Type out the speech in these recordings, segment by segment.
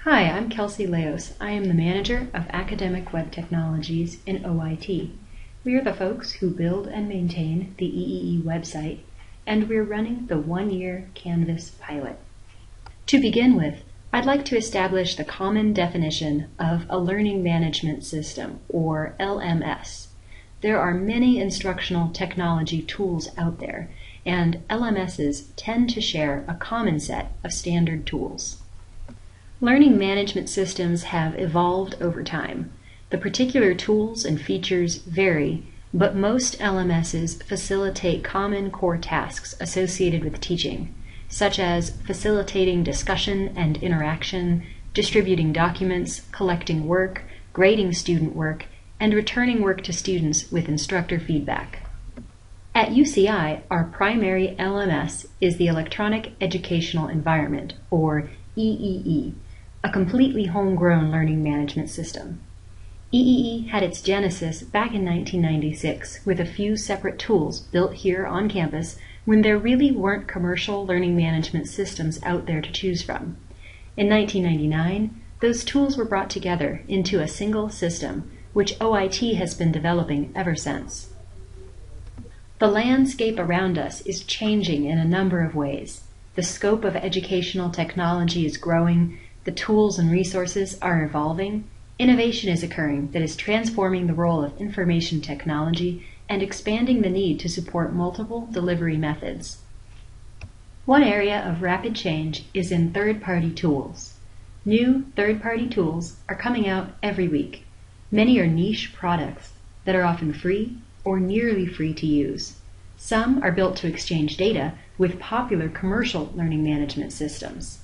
Hi, I'm Kelsey Leos. I am the Manager of Academic Web Technologies in OIT. We are the folks who build and maintain the EEE website, and we're running the one-year Canvas pilot. To begin with, I'd like to establish the common definition of a learning management system, or LMS. There are many instructional technology tools out there, and LMSs tend to share a common set of standard tools. Learning management systems have evolved over time. The particular tools and features vary, but most LMSs facilitate common core tasks associated with teaching, such as facilitating discussion and interaction, distributing documents, collecting work, grading student work, and returning work to students with instructor feedback. At UCI, our primary LMS is the Electronic Educational Environment, or EEE, a completely homegrown learning management system. EEE had its genesis back in 1996 with a few separate tools built here on campus when there really weren't commercial learning management systems out there to choose from. In 1999, those tools were brought together into a single system, which OIT has been developing ever since. The landscape around us is changing in a number of ways. The scope of educational technology is growing, the tools and resources are evolving, innovation is occurring that is transforming the role of information technology and expanding the need to support multiple delivery methods. One area of rapid change is in third-party tools. New third-party tools are coming out every week. Many are niche products that are often free or nearly free to use. Some are built to exchange data with popular commercial learning management systems.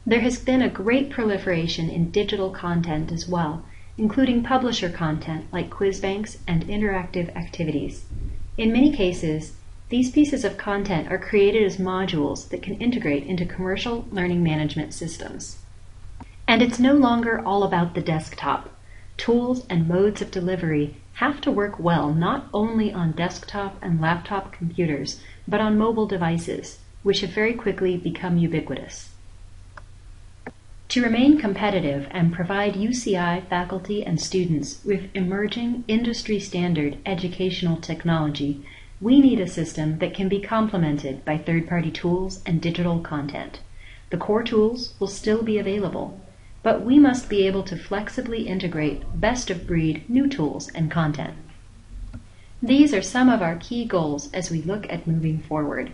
There has been a great proliferation in digital content as well, including publisher content like quiz banks and interactive activities. In many cases, these pieces of content are created as modules that can integrate into commercial learning management systems. And it's no longer all about the desktop. Tools and modes of delivery have to work well not only on desktop and laptop computers, but on mobile devices, which have very quickly become ubiquitous. To remain competitive and provide UCI faculty and students with emerging industry-standard educational technology, we need a system that can be complemented by third-party tools and digital content. The core tools will still be available, but we must be able to flexibly integrate best-of-breed new tools and content. These are some of our key goals as we look at moving forward.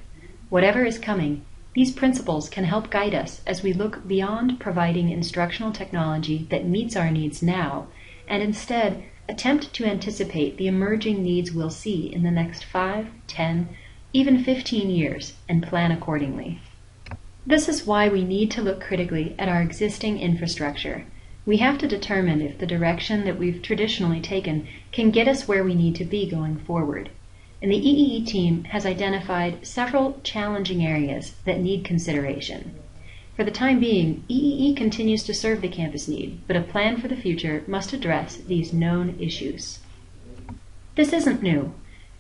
Whatever is coming, these principles can help guide us as we look beyond providing instructional technology that meets our needs now, and instead attempt to anticipate the emerging needs we'll see in the next 5, 10, even 15 years and plan accordingly. This is why we need to look critically at our existing infrastructure. We have to determine if the direction that we've traditionally taken can get us where we need to be going forward. And the EEE team has identified several challenging areas that need consideration. For the time being, EEE continues to serve the campus need, but a plan for the future must address these known issues. This isn't new.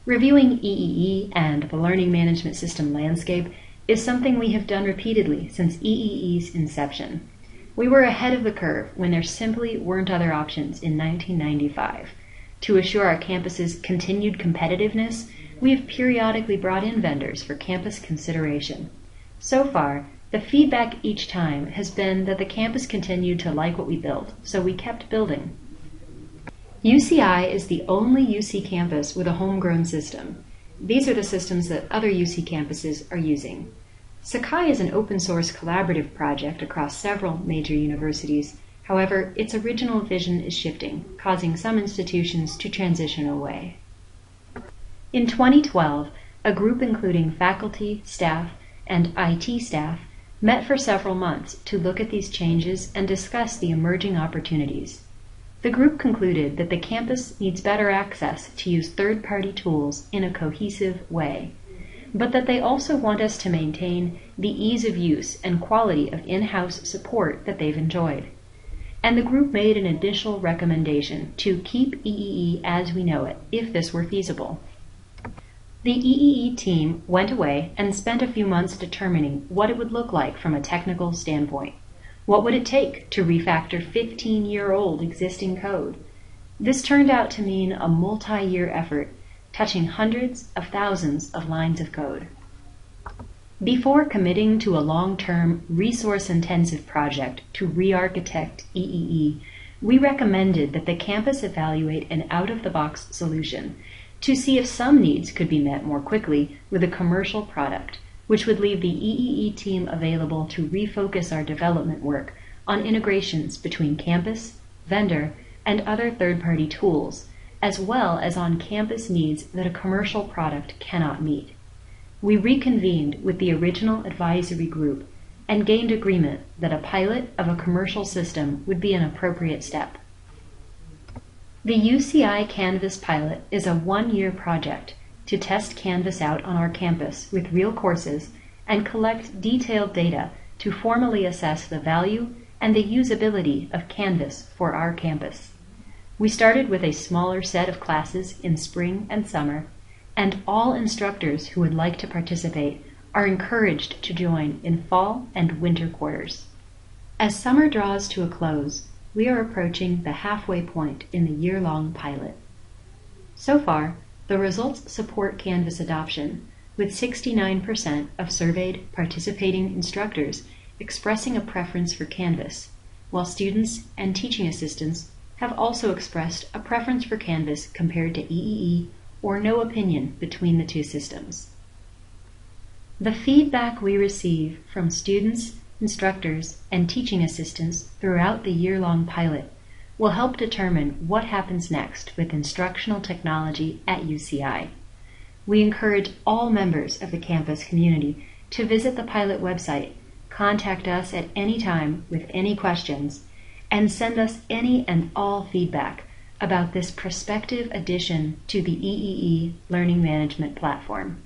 Reviewing EEE and the learning management system landscape is something we have done repeatedly since EEE's inception. We were ahead of the curve when there simply weren't other options in 1995. To assure our campus's continued competitiveness, we have periodically brought in vendors for campus consideration. So far, the feedback each time has been that the campus continued to like what we built, so we kept building. UCI is the only UC campus with a homegrown system. These are the systems that other UC campuses are using. Sakai is an open-source collaborative project across several major universities. However, its original vision is shifting, causing some institutions to transition away. In 2012, a group including faculty, staff, and IT staff met for several months to look at these changes and discuss the emerging opportunities. The group concluded that the campus needs better access to use third-party tools in a cohesive way, but that they also want us to maintain the ease of use and quality of in-house support that they've enjoyed. And the group made an initial recommendation to keep EEE as we know it, if this were feasible. The EEE team went away and spent a few months determining what it would look like from a technical standpoint. What would it take to refactor 15-year-old existing code? This turned out to mean a multi-year effort, touching hundreds of thousands of lines of code. Before committing to a long-term, resource-intensive project to re-architect EEE, we recommended that the campus evaluate an out-of-the-box solution to see if some needs could be met more quickly with a commercial product, which would leave the EEE team available to refocus our development work on integrations between campus, vendor, and other third-party tools, as well as on campus needs that a commercial product cannot meet. We reconvened with the original advisory group and gained agreement that a pilot of a commercial system would be an appropriate step. The UCI Canvas pilot is a one-year project to test Canvas out on our campus with real courses and collect detailed data to formally assess the value and the usability of Canvas for our campus. We started with a smaller set of classes in spring and summer, and all instructors who would like to participate are encouraged to join in fall and winter quarters. As summer draws to a close, we are approaching the halfway point in the year-long pilot. So far, the results support Canvas adoption, with 69% of surveyed participating instructors expressing a preference for Canvas, while students and teaching assistants have also expressed a preference for Canvas compared to EEE or no opinion between the two systems. The feedback we receive from students, instructors, and teaching assistants throughout the year-long pilot will help determine what happens next with instructional technology at UCI. We encourage all members of the campus community to visit the pilot website, contact us at any time with any questions, and send us any and all feedback about this prospective addition to the EEE Learning Management Platform.